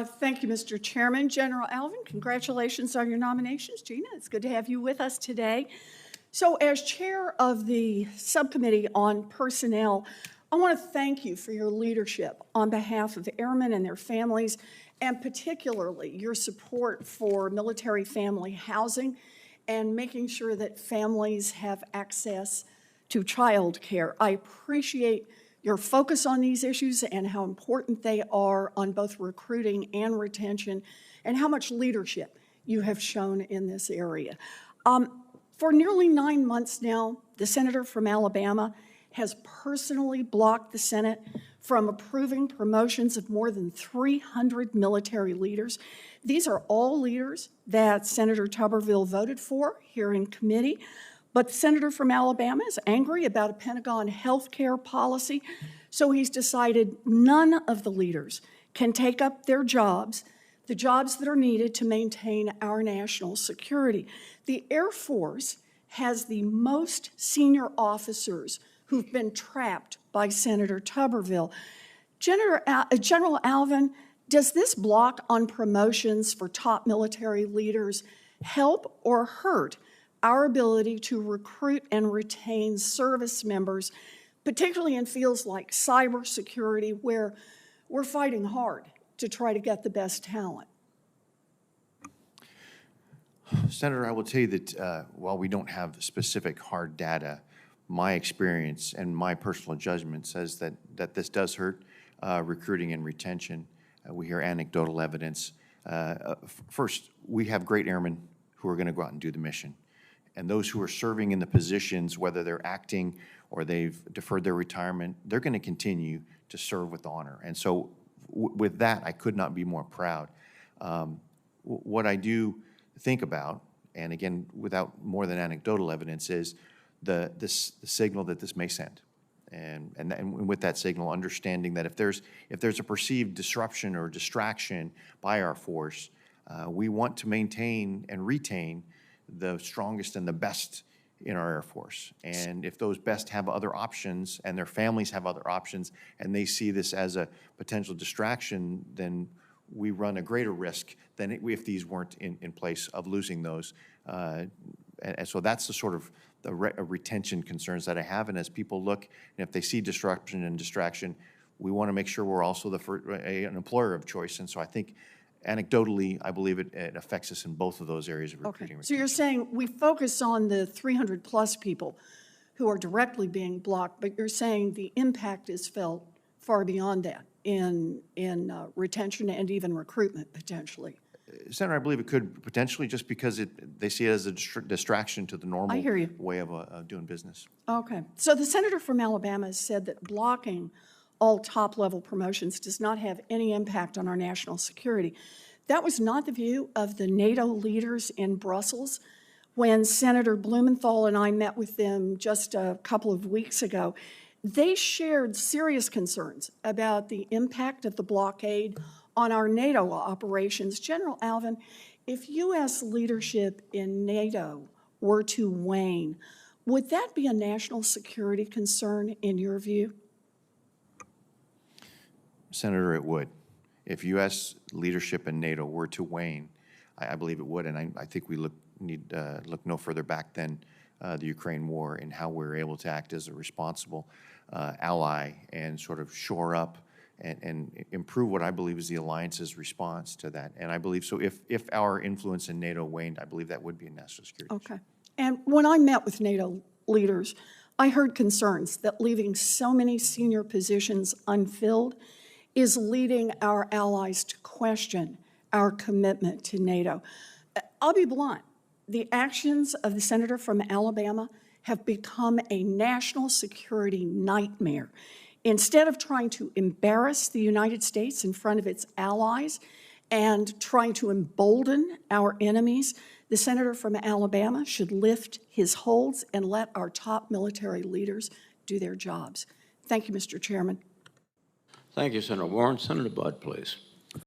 Thank you, Mr. Chairman. General Alvin, congratulations on your nominations. Gina, it's good to have you with us today. So as chair of the subcommittee on personnel, I want to thank you for your leadership on behalf of the airmen and their families, and particularly your support for military family housing and making sure that families have access to child care. I appreciate your focus on these issues and how important they are on both recruiting and retention, and how much leadership you have shown in this area. For nearly 9 months now, the senator from Alabama has personally blocked the Senate from approving promotions of more than 300 military leaders. These are all leaders that Senator Tuberville voted for here in committee. But the senator from Alabama is angry about a Pentagon health care policy, so he's decided none of the leaders can take up their jobs, the jobs that are needed to maintain our national security. The Air Force has the most senior officers who've been trapped by Senator Tuberville. General Alvin, does this block on promotions for top military leaders help or hurt our ability to recruit and retain service members, particularly in fields like cybersecurity, where we're fighting hard to try to get the best talent? Senator, I will tell you that while we don't have specific hard data, my experience and my personal judgment says that this does hurt recruiting and retention. We hear anecdotal evidence. First, we have great airmen who are going to go out and do the mission. And those who are serving in the positions, whether they're acting or they've deferred their retirement, they're going to continue to serve with honor. And so with that, I could not be more proud. What I do think about, and again, without more than anecdotal evidence, is the signal that this may send. And with that signal, understanding that if there's a perceived disruption or distraction by our force, we want to maintain and retain the strongest and the best in our Air Force. And if those best have other options and their families have other options and they see this as a potential distraction, then we run a greater risk than if these weren't in place of losing those. And so that's the sort of the retention concerns that I have. And as people look, and if they see disruption and distraction, we want to make sure we're also an employer of choice. And so I think anecdotally, I believe it affects us in both of those areas of recruiting. Okay. So you're saying we focus on the 300 plus people who are directly being blocked, but you're saying the impact is felt far beyond that in retention and even recruitment potentially. Senator, I believe it could potentially, just because they see it as a distraction to the normal way of doing business. Okay. So the senator from Alabama has said that blocking all top-level promotions does not have any impact on our national security. That was not the view of the NATO leaders in Brussels when Senator Blumenthal and I met with them just a couple of weeks ago. They shared serious concerns about the impact of the blockade on our NATO operations. General Alvin, if U.S. leadership in NATO were to wane, would that be a national security concern in your view? Senator, it would. If U.S. leadership in NATO were to wane, I believe it would, and I think we need look no further back than the Ukraine war and how we're able to act as a responsible ally and sort of shore up and improve what I believe is the alliance's response to that. And I believe so if our influence in NATO waned, I believe that would be a national security issue. Okay. And when I met with NATO leaders, I heard concerns that leaving so many senior positions unfilled is leading our allies to question our commitment to NATO. I'll be blunt. The actions of the senator from Alabama have become a national security nightmare. Instead of trying to embarrass the United States in front of its allies and trying to embolden our enemies, the senator from Alabama should lift his holds and let our top military leaders do their jobs. Thank you, Mr. Chairman. Thank you, Senator Warren. Senator Budd, please.